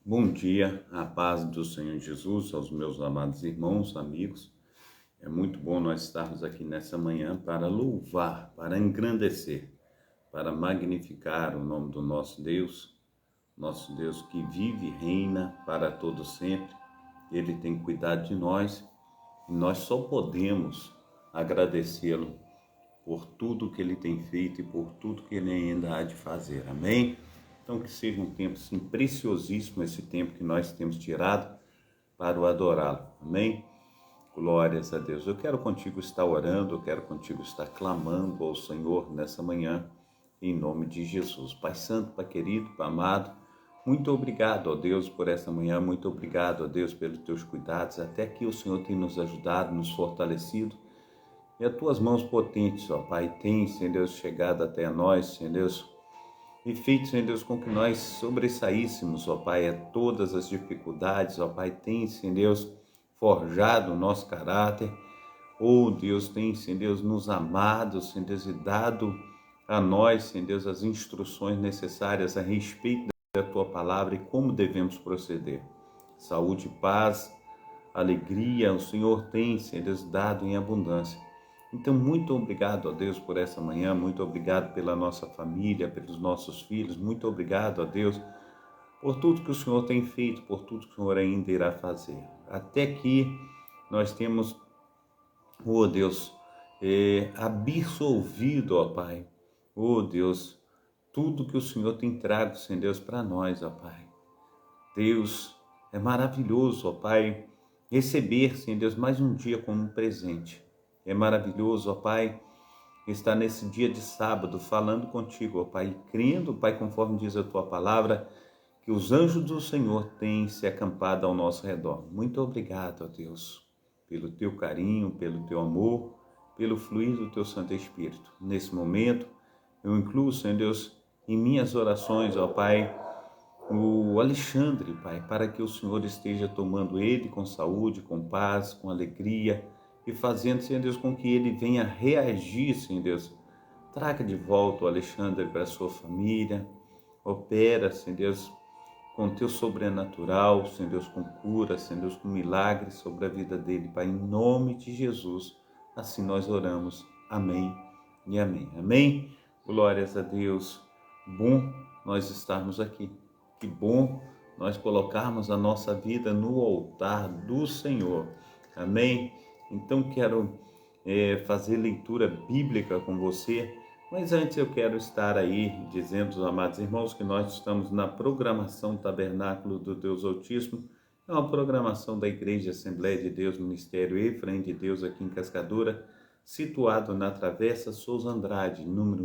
Bom dia, a paz do Senhor Jesus, aos meus amados irmãos, amigos. É muito bom nós estarmos aqui nessa manhã para louvar, para engrandecer, para magnificar o nome do nosso Deus que vive e reina para todo sempre. Ele tem cuidado de nós e nós só podemos agradecê-lo por tudo que ele tem feito e por tudo que ele ainda há de fazer. Amém? Então que seja um tempo assim, preciosíssimo esse tempo que nós temos tirado para o adorá-lo. Amém? Glórias a Deus. Eu quero contigo estar orando, eu quero contigo estar clamando ao Senhor nessa manhã, em nome de Jesus. Pai Santo, Pai querido, Pai amado, muito obrigado, ó Deus, por essa manhã, muito obrigado, ó Deus, pelos teus cuidados. Até aqui o Senhor tem nos ajudado, nos fortalecido. E as tuas mãos potentes, ó Pai, têm, Senhor Deus, chegado até nós, Senhor Deus, e feito, Senhor Deus, com que nós sobressaíssemos, ó Pai, a todas as dificuldades, ó Pai, tem, Senhor Deus, forjado o nosso caráter. Oh Deus, tem, Senhor Deus, nos amado, Senhor Deus, e dado a nós, Senhor Deus, as instruções necessárias a respeito da Tua palavra e como devemos proceder. Saúde, paz, alegria, o Senhor tem, Senhor Deus, dado em abundância. Então, muito obrigado, ó Deus, por essa manhã, muito obrigado pela nossa família, pelos nossos filhos, muito obrigado, ó Deus, por tudo que o Senhor tem feito, por tudo que o Senhor ainda irá fazer. Até aqui nós temos, ó Deus, absolvido, ó Pai, ó Deus, tudo que o Senhor tem trago, Senhor Deus, para nós, ó Pai. Deus, é maravilhoso, ó Pai, receber, Senhor Deus, mais um dia como um presente. É maravilhoso, ó Pai, estar nesse dia de sábado falando contigo, ó Pai, crendo, Pai, conforme diz a Tua palavra, que os anjos do Senhor têm se acampado ao nosso redor. Muito obrigado, ó Deus, pelo Teu carinho, pelo Teu amor, pelo fluir do Teu Santo Espírito. Nesse momento, eu incluo, Senhor Deus, em minhas orações, ó Pai, o Alexandre, Pai, para que o Senhor esteja tomando ele com saúde, com paz, com alegria e fazendo, Senhor Deus, com que ele venha reagir, Senhor Deus. Traga de volta o Alexandre para a sua família, opera, Senhor Deus, com teu sobrenatural, Senhor Deus, com cura, Senhor Deus, com milagres sobre a vida dele, Pai, em nome de Jesus. Assim nós oramos. Amém e amém. Amém? Glórias a Deus. Bom nós estarmos aqui. Que bom nós colocarmos a nossa vida no altar do Senhor. Amém? Então quero fazer leitura bíblica com você, mas antes eu quero estar aí dizendo aos amados irmãos que nós estamos na programação Tabernáculo do Deus Altíssimo. É uma programação da Igreja Assembleia de Deus, Ministério Efraim de Deus aqui em Cascadura, situado na Travessa Souza Andrade, número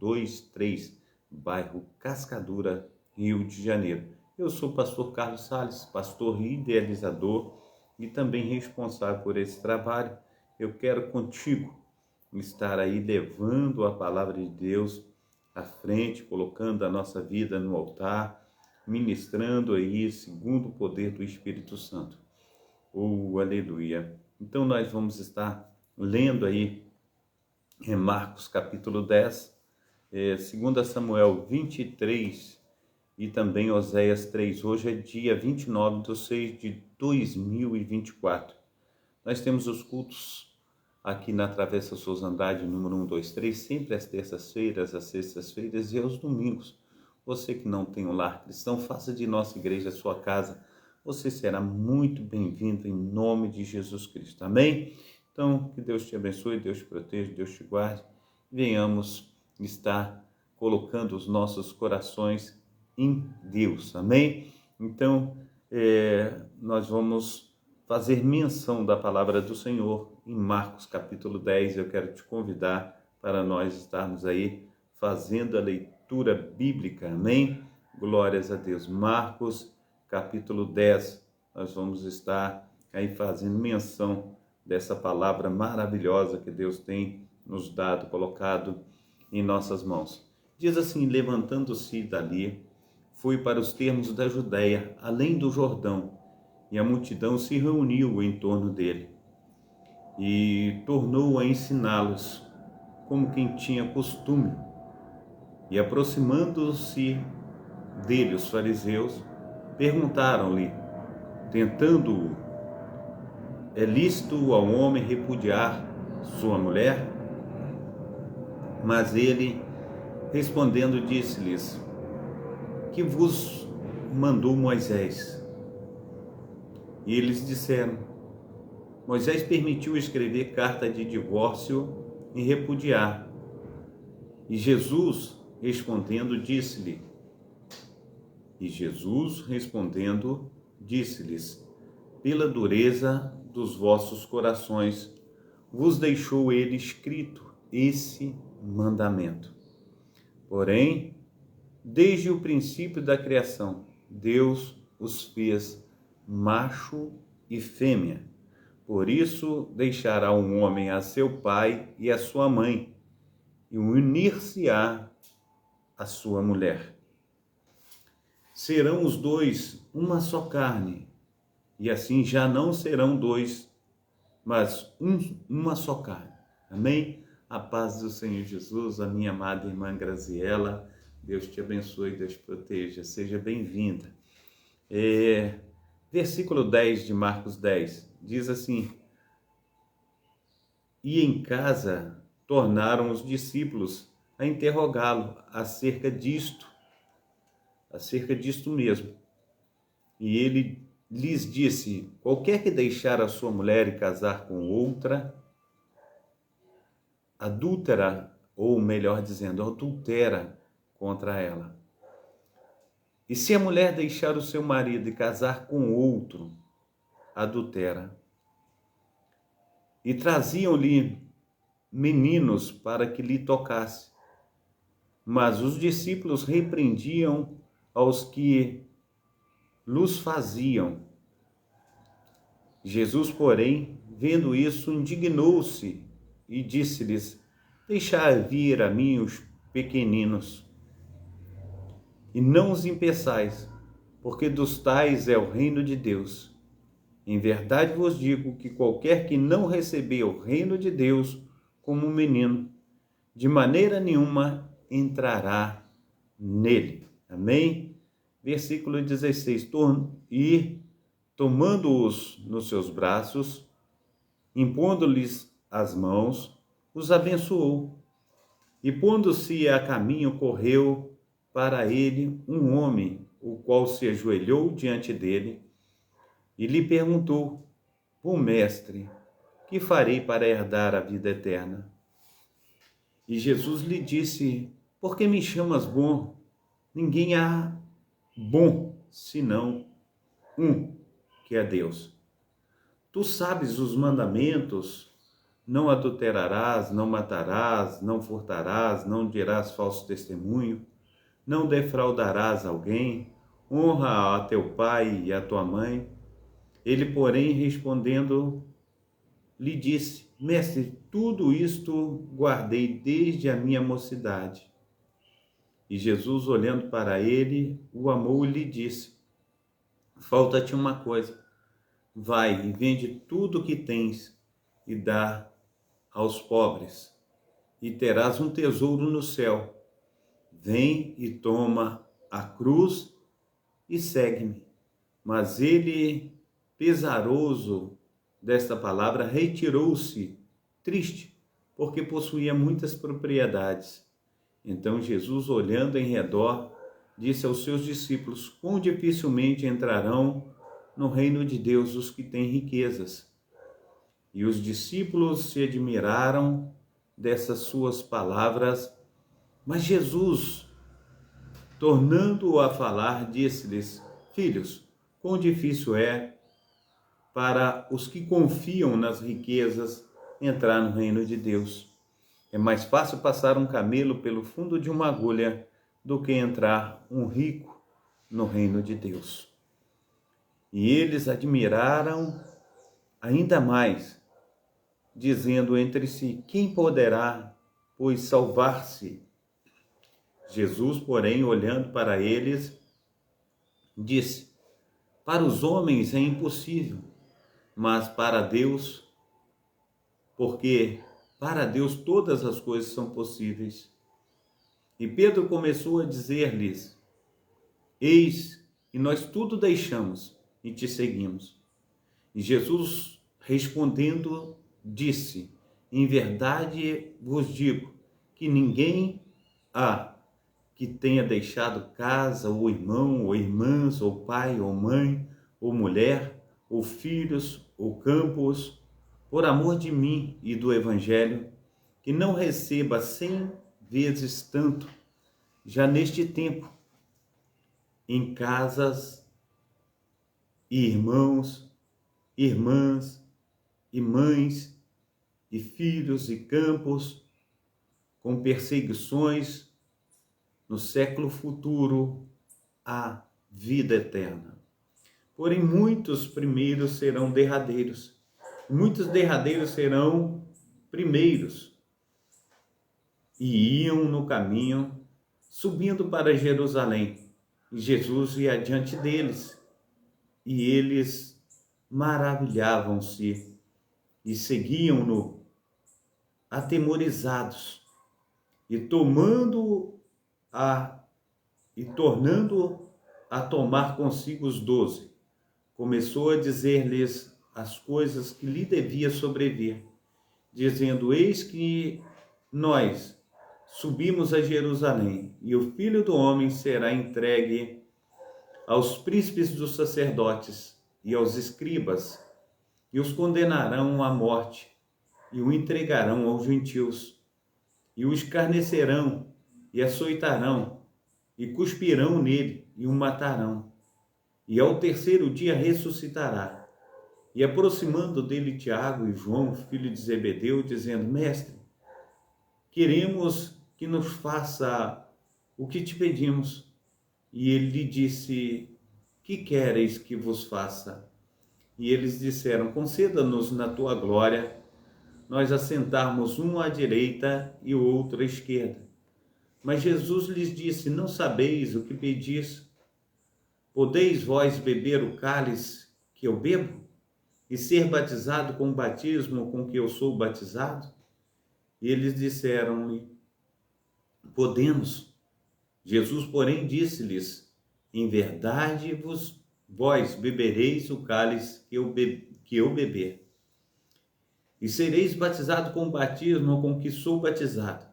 123, bairro Cascadura, Rio de Janeiro. Eu sou o pastor Carlos Salles, pastor e idealizador e também responsável por esse trabalho. Eu quero contigo estar aí levando a palavra de Deus à frente, colocando a nossa vida no altar, ministrando aí segundo o poder do Espírito Santo. Oh, aleluia! Então nós vamos estar lendo aí em Marcos capítulo 10, 2 Samuel 23 e também Oséias 3. Hoje é dia 29/6 de 2024. Nós temos os cultos aqui na Travessa Souza Andrade, número 123, sempre às terças-feiras, às sextas-feiras e aos domingos. Você que não tem um lar cristão, faça de nossa igreja a sua casa. Você será muito bem-vindo em nome de Jesus Cristo. Amém? Então, que Deus te abençoe, Deus te proteja, Deus te guarde. Venhamos estar colocando os nossos corações em Deus. Amém? Então, nós vamos fazer menção da palavra do Senhor em Marcos capítulo 10. Eu quero te convidar para nós estarmos aí fazendo a leitura bíblica. Amém? Glórias a Deus. Marcos capítulo 10. Nós vamos estar aí fazendo menção dessa palavra maravilhosa que Deus tem nos dado, colocado em nossas mãos. Diz assim: levantando-se dali, foi para os termos da Judéia, além do Jordão, e a multidão se reuniu em torno dele, e tornou a ensiná-los, como quem tinha costume. E aproximando-se dele os fariseus, perguntaram-lhe, tentando-o: é lícito ao homem repudiar sua mulher? Mas ele, respondendo, disse-lhes: que vos mandou Moisés? E eles disseram: Moisés permitiu escrever carta de divórcio e repudiar. E Jesus respondendo disse-lhes: pela dureza dos vossos corações vos deixou ele escrito esse mandamento. Porém, desde o princípio da criação, Deus os fez macho e fêmea. Por isso deixará um homem a seu pai e a sua mãe, e unir-se-á à sua mulher. Serão os dois uma só carne, e assim já não serão dois, mas uma só carne. Amém? A paz do Senhor Jesus, a minha amada irmã Graziela, Deus te abençoe, Deus te proteja, seja bem-vinda. Versículo 10 de Marcos 10, diz assim: e em casa tornaram os discípulos a interrogá-lo acerca disto mesmo. E ele lhes disse: qualquer que deixar a sua mulher e casar com outra, adúltera, ou melhor dizendo, adultera contra ela. E se a mulher deixar o seu marido e casar com outro, adultera. E traziam-lhe meninos para que lhe tocasse. Mas os discípulos repreendiam aos que lhes faziam. Jesus, porém, vendo isso, indignou-se e disse-lhes: deixai vir a mim os pequeninos, e não os impeçais, porque dos tais é o reino de Deus. Em verdade vos digo que qualquer que não receber o reino de Deus como um menino, de maneira nenhuma entrará nele. Amém? Versículo 16. E, tomando-os nos seus braços, impondo-lhes as mãos, os abençoou. E, pondo-se a caminho, correu para ele um homem, o qual se ajoelhou diante dele e lhe perguntou: bom mestre, que farei para herdar a vida eterna? E Jesus lhe disse: por que me chamas bom? Ninguém há bom senão um, que é Deus. Tu sabes os mandamentos: não adulterarás, não matarás, não furtarás, não dirás falso testemunho, não defraudarás alguém, honra a teu pai e a tua mãe. Ele, porém, respondendo, lhe disse: mestre, tudo isto guardei desde a minha mocidade. E Jesus, olhando para ele, o amou e lhe disse: falta-te uma coisa. Vai e vende tudo o que tens e dá aos pobres, e terás um tesouro no céu. Vem e toma a cruz e segue-me. Mas ele, pesaroso desta palavra, retirou-se, triste, porque possuía muitas propriedades. Então Jesus, olhando em redor, disse aos seus discípulos: quão dificilmente entrarão no reino de Deus os que têm riquezas. E os discípulos se admiraram dessas suas palavras, mas Jesus, tornando-o a falar, disse-lhes: filhos, quão difícil é para os que confiam nas riquezas entrar no reino de Deus. É mais fácil passar um camelo pelo fundo de uma agulha do que entrar um rico no reino de Deus. E eles admiraram ainda mais, dizendo entre si: quem poderá, pois, salvar-se? Jesus, porém, olhando para eles, disse: para os homens é impossível, mas para Deus, porque para Deus todas as coisas são possíveis. E Pedro começou a dizer-lhes: eis e nós tudo deixamos e te seguimos. E Jesus, respondendo, disse: em verdade vos digo que ninguém há que tenha deixado casa, ou irmão, ou irmãs, ou pai, ou mãe, ou mulher, ou filhos, ou campos, por amor de mim e do Evangelho, que não receba 100 vezes tanto, já neste tempo, em casas, e irmãos, irmãs, e mães, e filhos, e campos, com perseguições, no século futuro, a vida eterna. Porém, muitos primeiros serão derradeiros, muitos derradeiros serão primeiros. E iam no caminho, subindo para Jerusalém. E Jesus ia adiante deles, e eles maravilhavam-se e seguiam-no, atemorizados, e tornando a tomar consigo os 12, começou a dizer-lhes as coisas que lhe devia sobrevir, dizendo: eis que nós subimos a Jerusalém, e o Filho do Homem será entregue aos príncipes dos sacerdotes e aos escribas, e os condenarão à morte, e o entregarão aos gentios, e o escarnecerão, e açoitarão, e cuspirão nele, e o matarão. E ao terceiro dia ressuscitará. E aproximando dele Tiago e João, filho de Zebedeu, dizendo: Mestre, queremos que nos faça o que te pedimos. E ele lhe disse: que quereis que vos faça? E eles disseram: conceda-nos na tua glória, nós assentarmos um à direita e o outro à esquerda. Mas Jesus lhes disse: não sabeis o que pedis? Podeis vós beber o cálice que eu bebo? E ser batizado com o batismo com que eu sou batizado? E eles disseram-lhe: podemos. Jesus, porém, disse-lhes: em verdade vós bebereis o cálice que eu beber, e sereis batizado com o batismo com que sou batizado.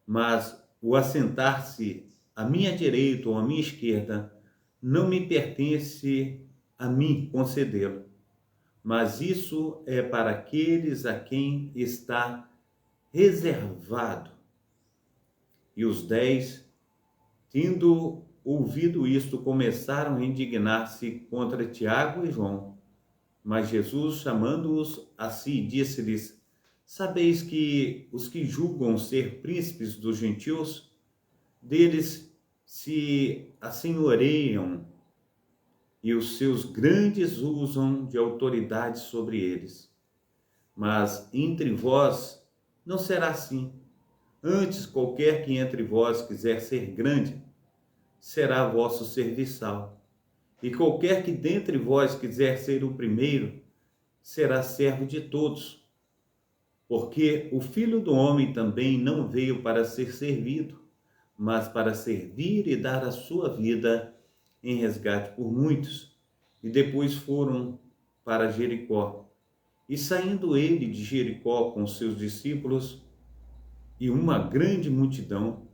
Mas o assentar-se à minha direita ou à minha esquerda não me pertence a mim concedê-lo, mas isso é para aqueles a quem está reservado. E os 10, tendo ouvido isto, começaram a indignar-se contra Tiago e João. Mas Jesus, chamando-os a si, disse-lhes: sabeis que os que julgam ser príncipes dos gentios, deles se assenhoreiam, e os seus grandes usam de autoridade sobre eles. Mas entre vós não será assim. Antes, qualquer que entre vós quiser ser grande, será vosso serviçal. E qualquer que dentre vós quiser ser o primeiro, será servo de todos. Porque o Filho do Homem também não veio para ser servido, mas para servir e dar a sua vida em resgate por muitos. E depois foram para Jericó. E saindo ele de Jericó com seus discípulos e uma grande multidão,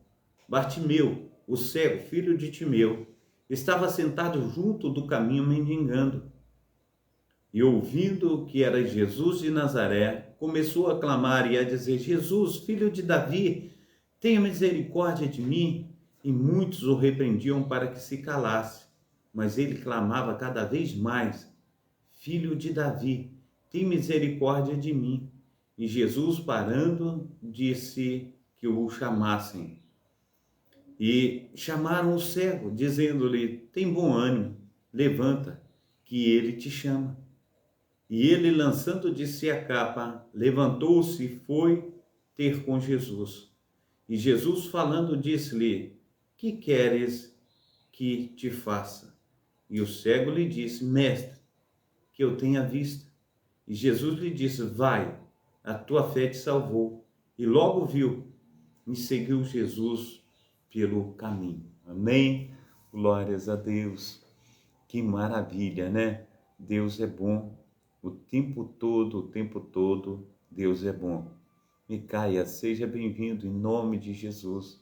Bartimeu, o cego, filho de Timeu, estava sentado junto do caminho mendigando. E ouvindo que era Jesus de Nazaré, começou a clamar e a dizer: Jesus, filho de Davi, tenha misericórdia de mim. E muitos o repreendiam para que se calasse. Mas ele clamava cada vez mais: Filho de Davi, tem misericórdia de mim. E Jesus, parando, disse que o chamassem. E chamaram o cego, dizendo-lhe: tem bom ânimo, levanta, que ele te chama. E ele, lançando de si a capa, levantou-se e foi ter com Jesus. E Jesus, falando, disse-lhe: que queres que te faça? E o cego lhe disse: mestre, que eu tenha vista. E Jesus lhe disse: vai, a tua fé te salvou. E logo viu e seguiu Jesus pelo caminho. Amém? Glórias a Deus. Que maravilha, né? Deus é bom o tempo todo, Deus é bom. Micaia, seja bem-vindo em nome de Jesus.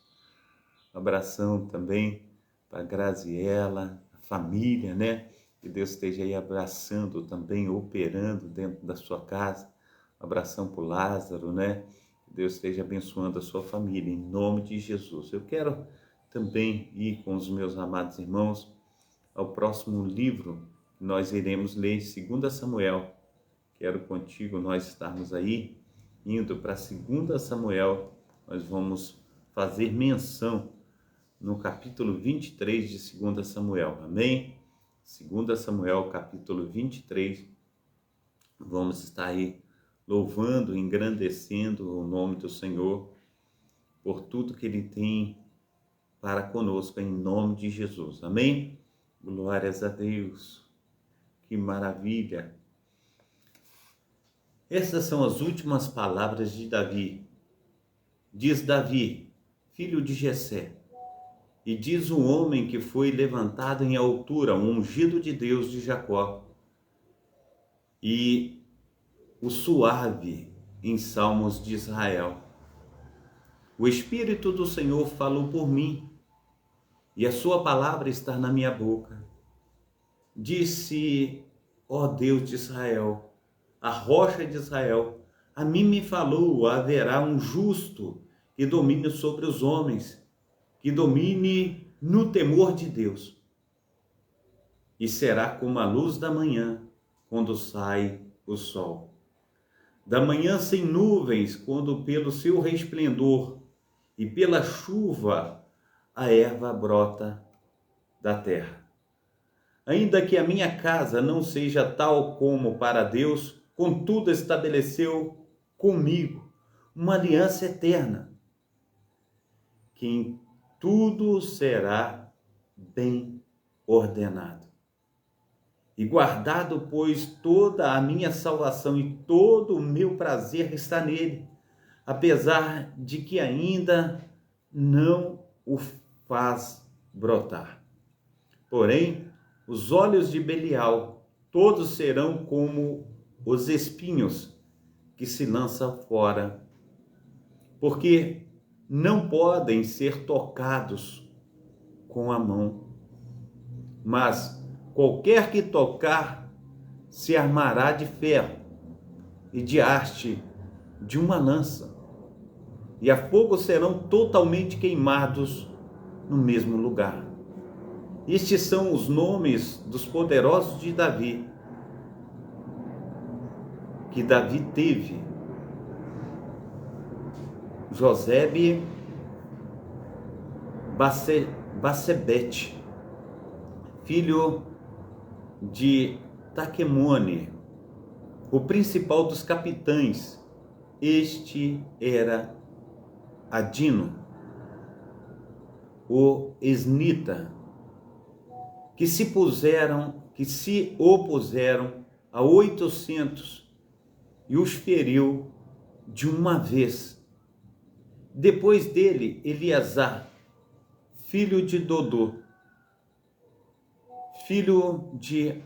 Um abração também para a Graziela, a família, né? Que Deus esteja aí abraçando também, operando dentro da sua casa. Um abração para o Lázaro, né? Que Deus esteja abençoando a sua família, em nome de Jesus. Eu quero também ir com os meus amados irmãos ao próximo livro que nós iremos ler, 2 Samuel. Quero contigo nós estarmos aí, indo para 2 Samuel. Nós vamos fazer menção no capítulo 23 de 2 Samuel, amém? 2 Samuel, capítulo 23, vamos estar aí louvando, engrandecendo o nome do Senhor por tudo que Ele tem para conosco, em nome de Jesus, amém? Glórias a Deus, que maravilha! Essas são as últimas palavras de Davi. Diz Davi, filho de Jessé, e diz o homem que foi levantado em altura, o ungido de Deus de Jacó, e o suave em salmos de Israel. O Espírito do Senhor falou por mim, e a sua palavra está na minha boca. Disse, ó Deus de Israel, a rocha de Israel, a mim me falou, haverá um justo que domine sobre os homens, que domine no temor de Deus. E será como a luz da manhã, quando sai o sol. Da manhã sem nuvens, quando pelo seu resplendor e pela chuva a erva brota da terra. Ainda que a minha casa não seja tal como para Deus, contudo estabeleceu comigo uma aliança eterna, que em tudo será bem ordenado. E guardado, pois, toda a minha salvação e todo o meu prazer está nele, apesar de que ainda não o faz brotar. Porém, os olhos de Belial, todos serão como os espinhos que se lançam fora, porque não podem ser tocados com a mão. Mas qualquer que tocar se armará de ferro e de haste de uma lança, e a fogo serão totalmente queimados no mesmo lugar. Estes são os nomes dos poderosos de Davi, que Davi teve: Josebe, Basebete, filho de Taquemone, o principal dos capitães. Este era Adino, o esnita, que se opuseram a 800 e os feriu de uma vez. Depois dele, Eleazar, filho de Dodô, filho de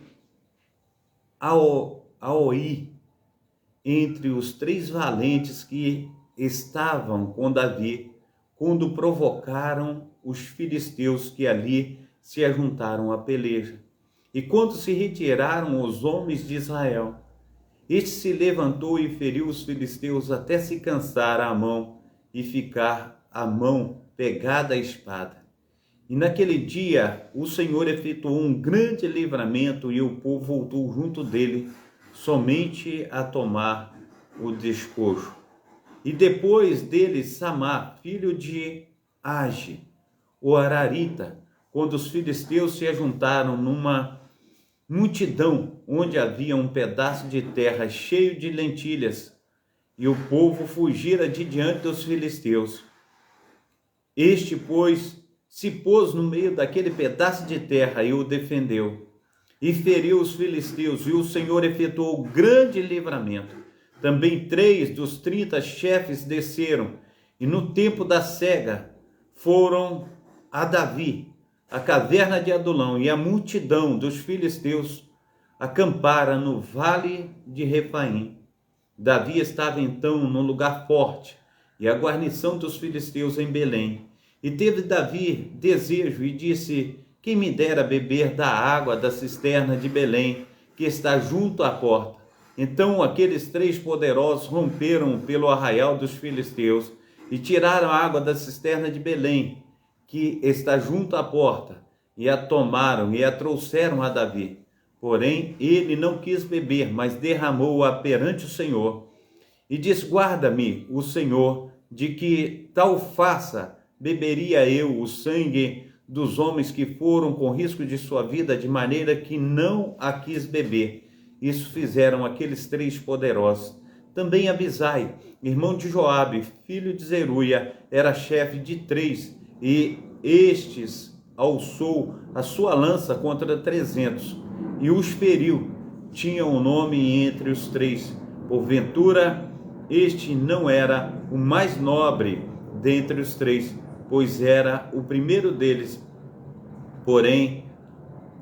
Aoi, entre os 3 valentes que estavam com Davi, quando provocaram os filisteus que ali se ajuntaram à peleja. E quando se retiraram os homens de Israel, este se levantou e feriu os filisteus até se cansar a mão e ficar a mão pegada à espada. E naquele dia o Senhor efetuou um grande livramento e o povo voltou junto dele somente a tomar o despojo. E depois dele Samar, filho de Age, o Ararita, quando os filisteus se ajuntaram numa multidão onde havia um pedaço de terra cheio de lentilhas, e o povo fugira de diante dos filisteus. Este, pois, se pôs no meio daquele pedaço de terra e o defendeu, e feriu os filisteus, e o Senhor efetuou grande livramento. Também 3 dos 30 chefes desceram, e no tempo da cega foram a Davi, a caverna de Adulão e a multidão dos filisteus acampara no vale de Refaim. Davi estava então no lugar forte, e a guarnição dos filisteus em Belém. E teve Davi desejo e disse: quem me dera beber da água da cisterna de Belém, que está junto à porta. Então aqueles 3 poderosos romperam pelo arraial dos filisteus e tiraram a água da cisterna de Belém, que está junto à porta, e a tomaram e a trouxeram a Davi. Porém, ele não quis beber, mas derramou-a perante o Senhor. E disse: guarda-me o Senhor, de que tal faça, beberia eu o sangue dos homens que foram com risco de sua vida, de maneira que não a quis beber. Isso fizeram aqueles 3 poderosos. Também Abisai, irmão de Joabe, filho de Zeruia, era chefe de 3, e estes alçou a sua lança contra 300, e os feriu. Tinha um nome entre os 3. Porventura, este não era o mais nobre dentre os 3, pois era o primeiro deles. Porém,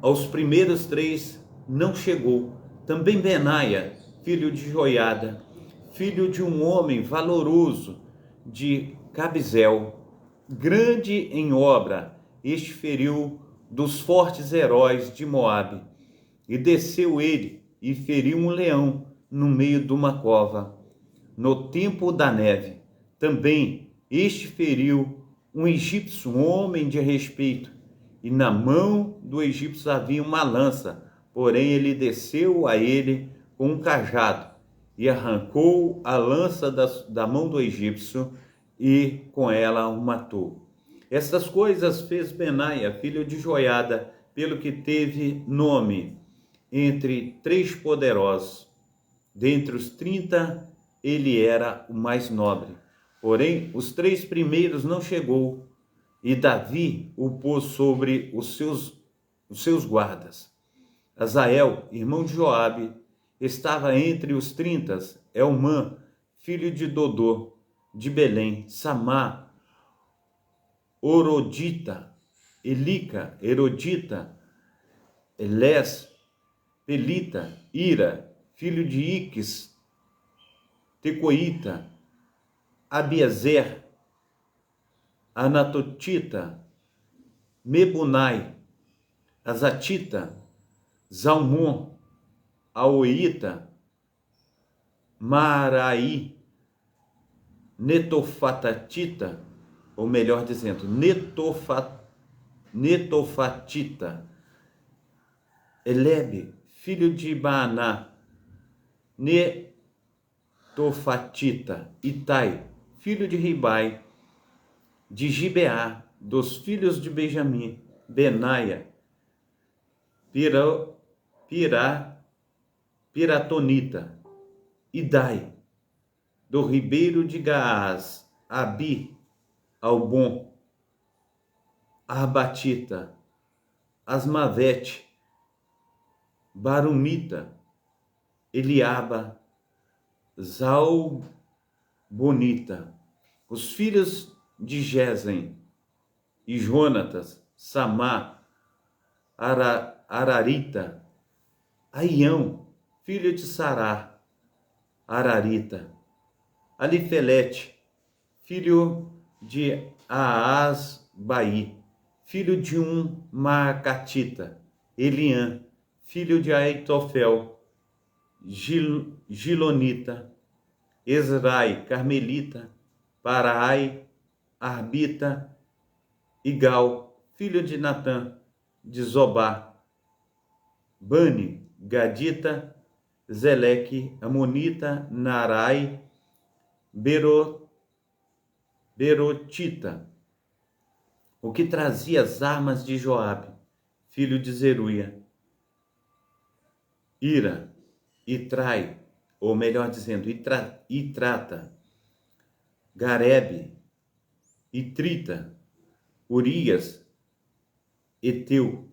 aos primeiros 3 não chegou. Também Benaia, filho de Joiada, filho de um homem valoroso de Cabizel, grande em obra, este feriu dos fortes heróis de Moabe. E desceu ele e feriu um leão no meio de uma cova, no tempo da neve. Também este feriu um egípcio, um homem de respeito, e na mão do egípcio havia uma lança, porém ele desceu a ele com um cajado e arrancou a lança da mão do egípcio e com ela o matou. Estas coisas fez Benaia, filho de Joiada, pelo que teve nome entre 3 poderosos. Dentre os 30, ele era o mais nobre. Porém, os 3 primeiros não chegou, e Davi o pôs sobre os seus guardas. Azael, irmão de Joabe, estava entre os 30, Elmã, filho de Dodô, de Belém, Samá, Orodita, Elica, Erodita, Elés, Pelita, Ira, filho de Iques, Tecoíta, Abiezer, Anatotita, Mebunai, Azatita, Zalmon, Aoíta, Maraí, Netofatatita, ou melhor dizendo, Netofatita, Elebe, filho de Baaná, Netofatita, Itai, filho de Ribai, de Gibeá, dos filhos de Benjamim, Benaia, Piratonita, Idai, do ribeiro de Gaás, Abi, Albon, Arbatita, Asmavete, Barumita, Eliaba, Zalbonita, os filhos de Gesem e Jonatas, Samá, Ararita, Aião, filho de Sará, Ararita, Alifelete, filho de Aasbaí, filho de um Maacatita, Eliã, filho de Aitofel, Gilonita, Ezrai, Carmelita, Paraai, Arbita, Igal, filho de Natã, de Zobá, Bani, Gadita, Zeleque, Amonita, Narai, Berotita, o que trazia as armas de Joabe, filho de Zeruia, Ira, Itrai, ou melhor dizendo, Itrata, Garebe, Itrita, Urias, Eteu,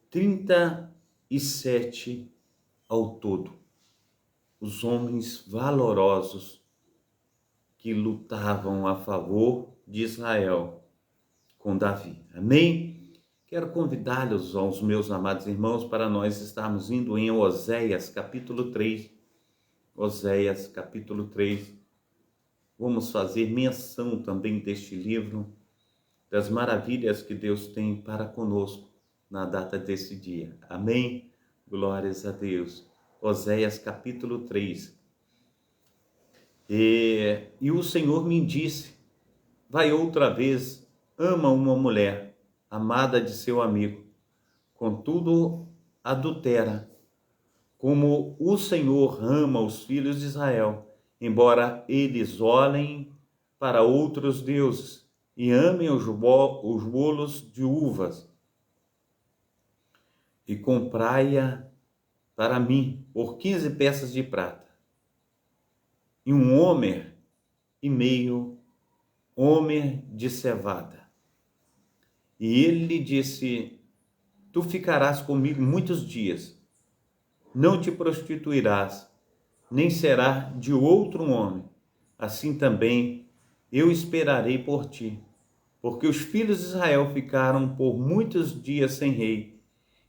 37 ao todo, os homens valorosos que lutavam a favor de Israel com Davi. Amém? Quero convidá-los, aos meus amados irmãos, para nós estarmos indo em Oséias, capítulo 3. Oséias, capítulo 3. Vamos fazer menção também deste livro, das maravilhas que Deus tem para conosco na data desse dia. Amém? Glórias a Deus. Oséias, capítulo 3. E o Senhor me disse: vai outra vez, ama uma mulher, amada de seu amigo, contudo adultera, como o Senhor ama os filhos de Israel, embora eles olhem para outros deuses e amem os bolos de uvas, e comprai-a para mim por 15 peças de prata, e um homer e meio homer de cevada. E ele lhe disse: tu ficarás comigo muitos dias, não te prostituirás, nem será de outro homem. Assim também eu esperarei por ti, porque os filhos de Israel ficaram por muitos dias sem rei,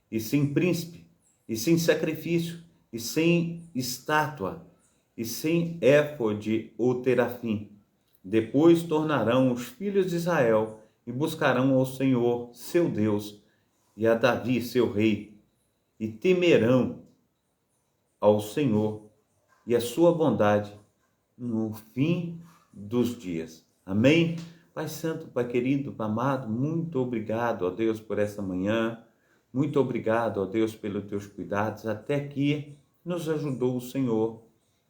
e sem príncipe, e sem sacrifício, e sem estátua, e sem éfode ou terafim. Depois tornarão os filhos de Israel e buscarão ao Senhor, seu Deus, e a Davi, seu rei, e temerão ao Senhor e a sua bondade no fim dos dias. Amém? Pai Santo, Pai querido, Pai amado, muito obrigado, ó Deus, por essa manhã. Muito obrigado, ó Deus, pelos teus cuidados, até que nos ajudou o Senhor.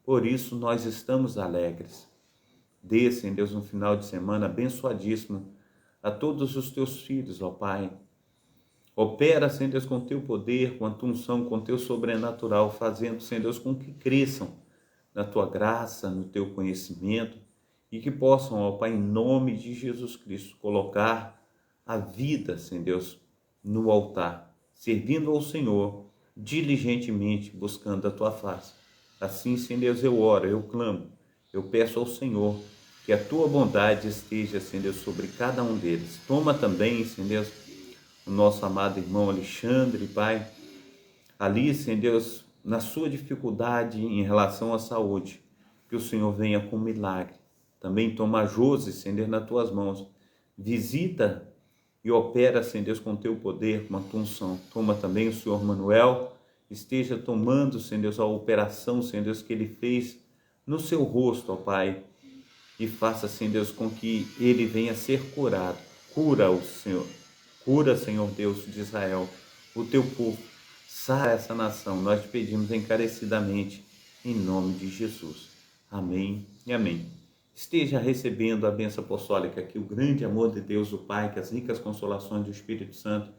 Por isso nós estamos alegres. Dê, Senhor Deus, um final de semana abençoadíssimo a todos os teus filhos, ó Pai. Opera, Senhor Deus, com teu poder, com a tua unção, com teu sobrenatural, fazendo, Senhor Deus, com que cresçam na tua graça, no teu conhecimento, e que possam, ó Pai, em nome de Jesus Cristo, colocar a vida, Senhor Deus, no altar, servindo ao Senhor diligentemente, buscando a tua face. Assim, Senhor Deus, eu oro, eu clamo, eu peço ao Senhor que a tua bondade esteja, Senhor Deus, sobre cada um deles. Toma também, Senhor Deus, o nosso amado irmão Alexandre, Pai, ali, Senhor Deus, na sua dificuldade em relação à saúde, que o Senhor venha com milagre. Também toma Josi, Senhor Deus, nas tuas mãos. Visita e opera, Senhor Deus, com teu poder, com a tua unção. Toma também o Senhor Manuel, esteja tomando, Senhor Deus, a operação, Senhor Deus, que ele fez no seu rosto, ó Pai, e faça, Senhor Deus, com que ele venha a ser curado. Cura o Senhor, cura, Senhor Deus de Israel, o teu povo, sara essa nação. Nós te pedimos encarecidamente, em nome de Jesus. Amém e amém. Esteja recebendo a bênção apostólica, que o grande amor de Deus, o Pai, que as ricas consolações do Espírito Santo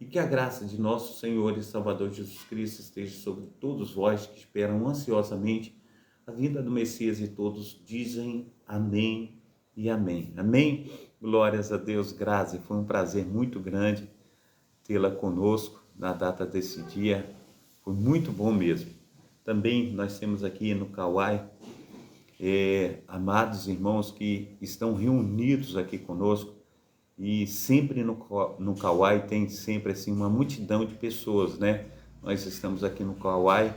e que a graça de nosso Senhor e Salvador Jesus Cristo esteja sobre todos vós que esperam ansiosamente a vinda do Messias, e todos dizem amém e amém. Amém? Glórias a Deus, Grazi. Foi um prazer muito grande tê-la conosco na data desse dia. Foi muito bom mesmo. Também nós temos aqui no Kauai amados irmãos que estão reunidos aqui conosco, e sempre no Kauai tem sempre assim uma multidão de pessoas, né? Nós estamos aqui no Kauai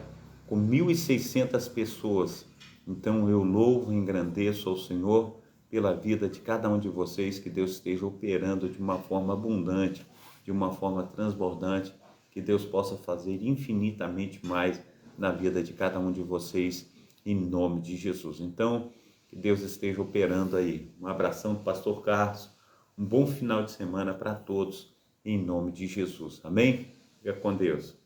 com 1.600 pessoas. Então eu louvo e engrandeço ao Senhor pela vida de cada um de vocês, que Deus esteja operando de uma forma abundante, de uma forma transbordante, que Deus possa fazer infinitamente mais na vida de cada um de vocês, em nome de Jesus. Então, que Deus esteja operando aí. Um abração do pastor Carlos, um bom final de semana para todos, em nome de Jesus. Amém? Fica com Deus.